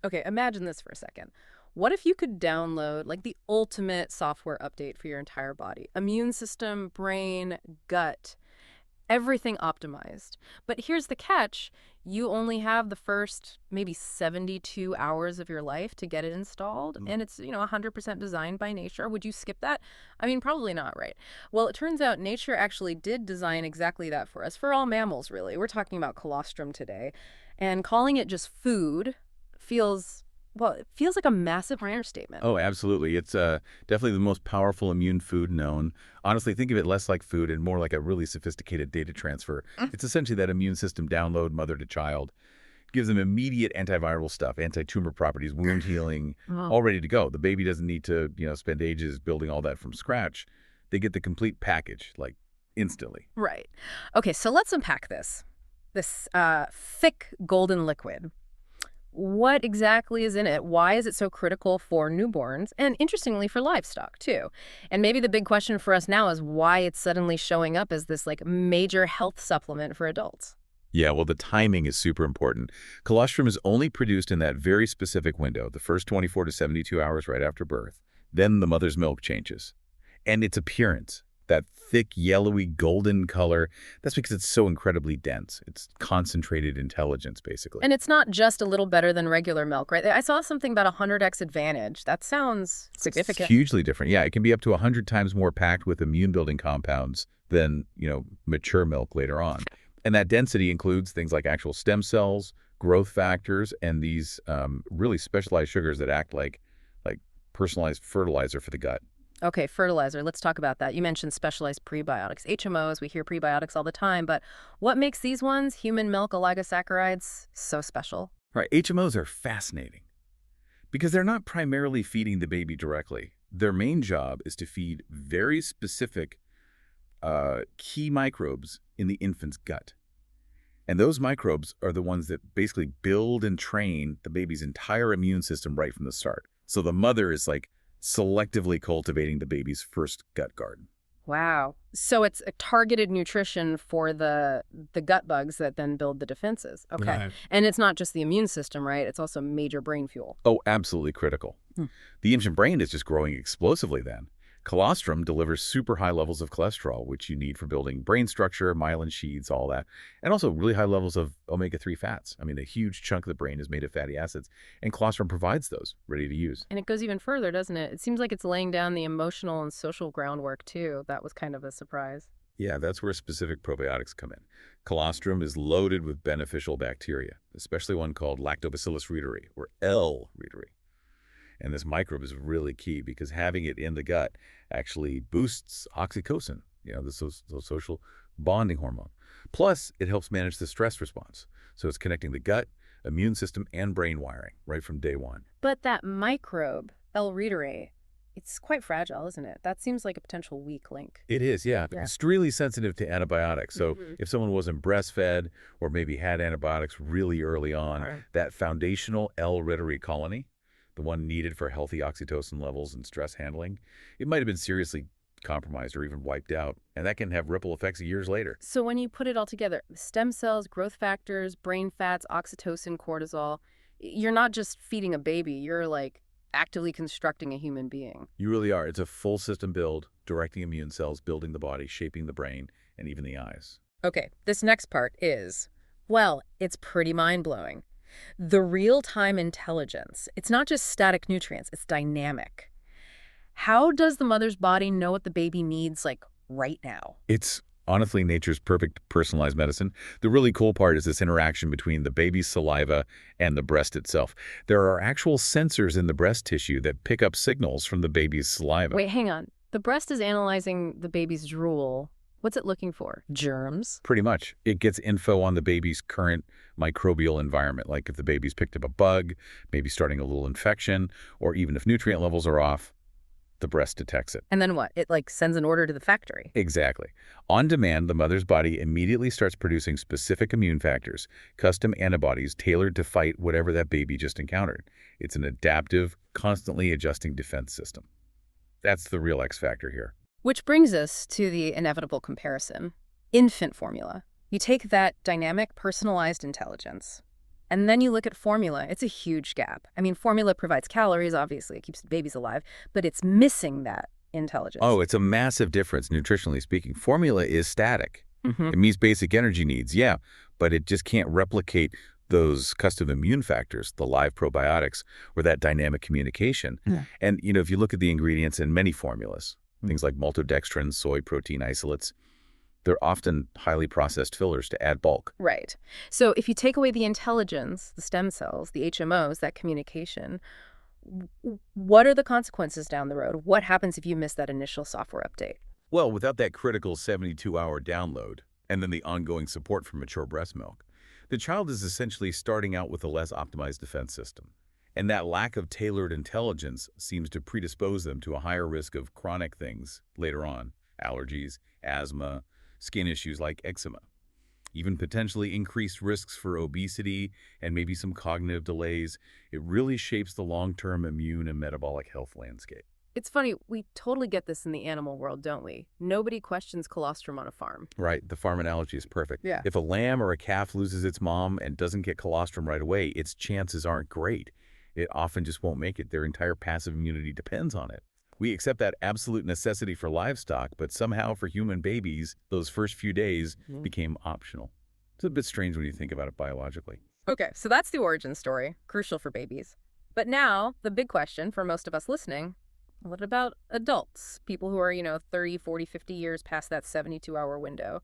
Okay, imagine this for a second. What if you could download like the ultimate software update for your entire body? Immune system, brain, gut, everything optimized. But here's the catch. You only have the first maybe 72 hours of your life to get it installed, Mm. and it's, 100% designed by nature. Would you skip that? I mean, probably not, right? Well, it turns out nature actually did design exactly that for us, for all mammals, really. We're talking about colostrum today. And calling it just food feels, well, it feels like a massive understatement. Oh, absolutely. It's definitely the most powerful immune food known. Honestly, think of it less like food and more like a really sophisticated data transfer. It's essentially that immune system download mother to child. Gives them immediate antiviral stuff, anti-tumor properties, wound healing, Oh. all ready to go. The baby doesn't need to, spend ages building all that from scratch. They get the complete package, like instantly. Right. Okay, so let's unpack this. This thick golden liquid. What exactly is in it? Why is it so critical for newborns? And interestingly, for livestock, too. And maybe the big question for us now is why it's suddenly showing up as this, like, major health supplement for adults. Yeah, well, the timing is super important. Colostrum is only produced in that very specific window, the first 24 to 72 hours right after birth. Then the mother's milk changes. And its appearance, that thick, yellowy, golden color, that's because it's so incredibly dense. It's concentrated intelligence, basically. And it's not just a little better than regular milk, right? I saw something about 100x advantage. That sounds It's significant. hugely different. Yeah, it can be up to 100 times more packed with immune-building compounds than, mature milk later on. And that density includes things like actual stem cells, growth factors, and these really specialized sugars that act like personalized fertilizer for the gut. Okay, fertilizer. Let's talk about that. You mentioned specialized prebiotics. HMOs, we hear prebiotics all the time, but what makes these ones, human milk oligosaccharides, so special? Right, HMOs are fascinating because they're not primarily feeding the baby directly. Their main job is to feed very specific key microbes in the infant's gut. And those microbes are the ones that basically build and train the baby's entire immune system right from the start. So the mother is like selectively cultivating the baby's first gut garden. Wow. So it's a targeted nutrition for the gut bugs that then build the defenses. Okay. Right. And it's not just the immune system, right? It's also major brain fuel. Oh, absolutely critical. Hmm. The infant brain is just growing explosively then. Colostrum delivers super high levels of cholesterol, which you need for building brain structure, myelin sheaths, all that, and also really high levels of omega-3 fats. I mean, a huge chunk of the brain is made of fatty acids, and colostrum provides those, ready to use. And it goes even further, doesn't it? It seems like it's laying down the emotional and social groundwork, too. That was kind of a surprise. Yeah, that's where specific probiotics come in. Colostrum is loaded with beneficial bacteria, especially one called Lactobacillus reuteri, or L. reuteri. And this microbe is really key because having it in the gut actually boosts oxytocin, the social bonding hormone. Plus, it helps manage the stress response. So it's connecting the gut, immune system, and brain wiring right from day one. But that microbe, L. reuteri, it's quite fragile, isn't it? That seems like a potential weak link. It is, yeah. Yeah. It's really sensitive to antibiotics. So if someone wasn't breastfed or maybe had antibiotics really early on, Right. that foundational L. reuteri colony, the one needed for healthy oxytocin levels and stress handling, it might have been seriously compromised or even wiped out. And that can have ripple effects years later. So when you put it all together, stem cells, growth factors, brain fats, oxytocin, cortisol, you're not just feeding a baby, you're like actively constructing a human being. You really are. It's a full system build, directing immune cells, building the body, shaping the brain, and even the eyes. Okay, this next part is, well, it's pretty mind-blowing. The real-time intelligence. It's not just static nutrients, it's dynamic. How does the mother's body know what the baby needs, like, right now? It's honestly nature's perfect personalized medicine. The really cool part is this interaction between the baby's saliva and the breast itself. There are actual sensors in the breast tissue that pick up signals from the baby's saliva. Wait, hang on. The breast is analyzing the baby's drool. What's it looking for? Germs? Pretty much. It gets info on the baby's current microbial environment, like if the baby's picked up a bug, maybe starting a little infection, or even if nutrient levels are off, the breast detects it. And then what? It, like, sends an order to the factory. Exactly. On demand, the mother's body immediately starts producing specific immune factors, custom antibodies tailored to fight whatever that baby just encountered. It's an adaptive, constantly adjusting defense system. That's the real X factor here. Which brings us to the inevitable comparison. Infant formula. You take that dynamic, personalized intelligence, And then you look at formula. It's a huge gap. I mean, formula provides calories, obviously. It keeps babies alive, but it's missing that intelligence. Oh, it's a massive difference, nutritionally speaking. Formula is static. Hmm. It meets basic energy needs, yeah, but it just can't replicate those custom immune factors, the live probiotics, or that dynamic communication. Yeah. And, if you look at the ingredients in many formulas, things like maltodextrin, soy protein isolates, they're often highly processed fillers to add bulk. Right. So if you take away the intelligence, the stem cells, the HMOs, that communication, what are the consequences down the road? What happens if you miss that initial software update? Well, without that critical 72-hour download and then the ongoing support for mature breast milk, the child is essentially starting out with a less optimized defense system. And that lack of tailored intelligence seems to predispose them to a higher risk of chronic things later on, allergies, asthma, skin issues like eczema, even potentially increased risks for obesity and maybe some cognitive delays. It really shapes the long-term immune and metabolic health landscape. It's funny, we totally get this in the animal world, don't we? Nobody questions colostrum on a farm. Right, the farm analogy is perfect. Yeah. If a lamb or a calf loses its mom and doesn't get colostrum right away, its chances aren't great. It often just won't make it. Their entire passive immunity depends on it. We accept that absolute necessity for livestock, but somehow for human babies, those first few days became optional. It's a bit strange when you think about it biologically. Okay, so that's the origin story, crucial for babies. But now, the big question for most of us listening, what about adults? People who are 30, 40, 50 years past that 72-hour window.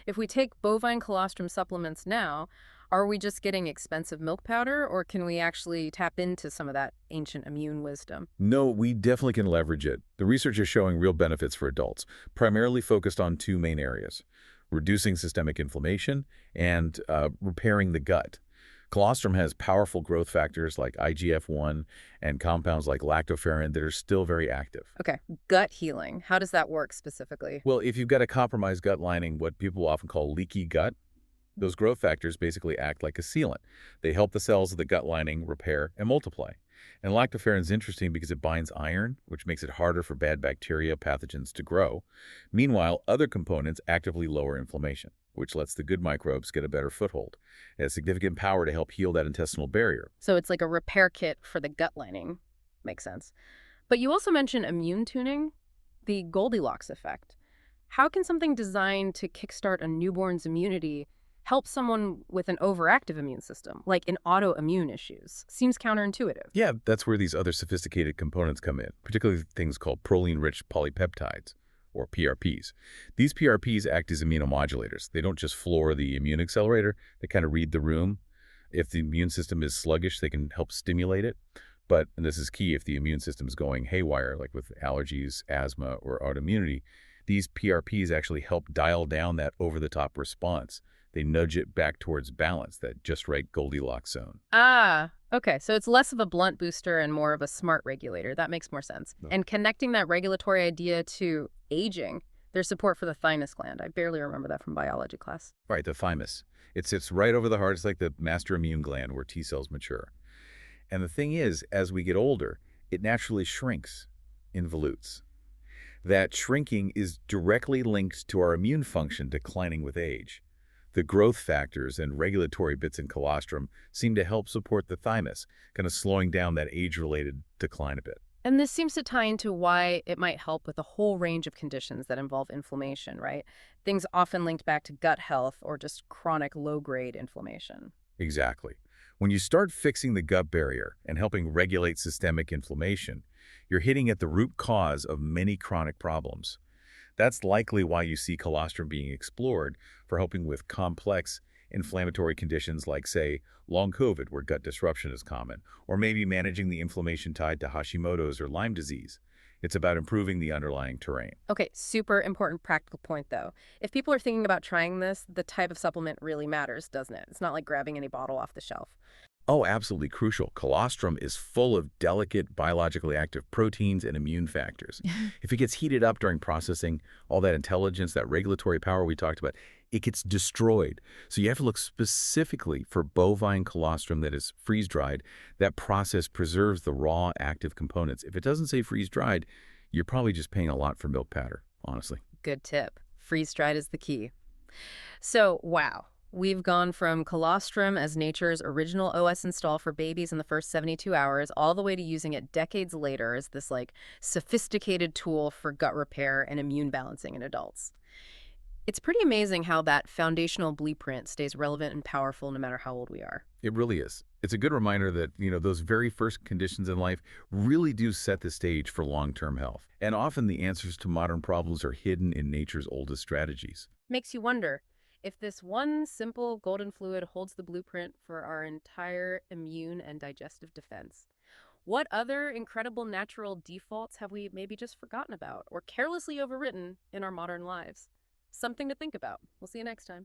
If we take bovine colostrum supplements now, are we just getting expensive milk powder, or can we actually tap into some of that ancient immune wisdom? No, we definitely can leverage it. The research is showing real benefits for adults, primarily focused on two main areas: reducing systemic inflammation and repairing the gut. Colostrum has powerful growth factors like IGF-1 and compounds like lactoferrin that are still very active. Okay, gut healing. How does that work specifically? Well, if you've got a compromised gut lining, what people often call leaky gut, those growth factors basically act like a sealant. They help the cells of the gut lining repair and multiply. And lactoferrin is interesting because it binds iron, which makes it harder for bad bacteria pathogens to grow. Meanwhile, other components actively lower inflammation, which lets the good microbes get a better foothold. It has significant power to help heal that intestinal barrier. So it's like a repair kit for the gut lining. Makes sense. But you also mentioned immune tuning, the Goldilocks effect. How can something designed to kickstart a newborn's immunity help someone with an overactive immune system, like in autoimmune issues? Seems counterintuitive. Yeah, that's where these other sophisticated components come in, particularly things called proline-rich polypeptides, or PRPs. These PRPs act as immunomodulators. They don't just floor the immune accelerator, they kind of read the room. If the immune system is sluggish, they can help stimulate it. But, and this is key, if the immune system is going haywire, like with allergies, asthma, or autoimmunity, these PRPs actually help dial down that over-the-top response. They nudge it back towards balance, that just right Goldilocks zone. Ah, okay. So it's less of a blunt booster and more of a smart regulator. That makes more sense. No. And connecting that regulatory idea to aging, there's support for the thymus gland. I barely remember that from biology class. Right, the thymus. It sits right over the heart. It's like the master immune gland where T cells mature. And the thing is, as we get older, it naturally shrinks, involutes. That shrinking is directly linked to our immune function declining with age. The growth factors and regulatory bits in colostrum seem to help support the thymus, kind of slowing down that age-related decline a bit. And this seems to tie into why it might help with a whole range of conditions that involve inflammation, right? Things often linked back to gut health or just chronic low-grade inflammation. Exactly. When you start fixing the gut barrier and helping regulate systemic inflammation, you're hitting at the root cause of many chronic problems. That's likely why you see colostrum being explored for helping with complex inflammatory conditions like, say, long COVID, where gut disruption is common, or maybe managing the inflammation tied to Hashimoto's or Lyme disease. It's about improving the underlying terrain. Okay, super important practical point, though. If people are thinking about trying this, the type of supplement really matters, doesn't it? It's not like grabbing any bottle off the shelf. Oh, absolutely crucial. Colostrum is full of delicate, biologically active proteins and immune factors. If it gets heated up during processing, all that intelligence, that regulatory power we talked about, it gets destroyed. So you have to look specifically for bovine colostrum that is freeze-dried. That process preserves the raw, active components. If it doesn't say freeze-dried, you're probably just paying a lot for milk powder, honestly. Good tip. Freeze-dried is the key. So, wow. We've gone from colostrum as nature's original OS install for babies in the first 72 hours, all the way to using it decades later as this sophisticated tool for gut repair and immune balancing in adults. It's pretty amazing how that foundational blueprint stays relevant and powerful no matter how old we are. It really is. It's a good reminder that, those very first conditions in life really do set the stage for long-term health. And often the answers to modern problems are hidden in nature's oldest strategies. Makes you wonder if this one simple golden fluid holds the blueprint for our entire immune and digestive defense. What other incredible natural defaults have we maybe just forgotten about or carelessly overwritten in our modern lives? Something to think about. We'll see you next time.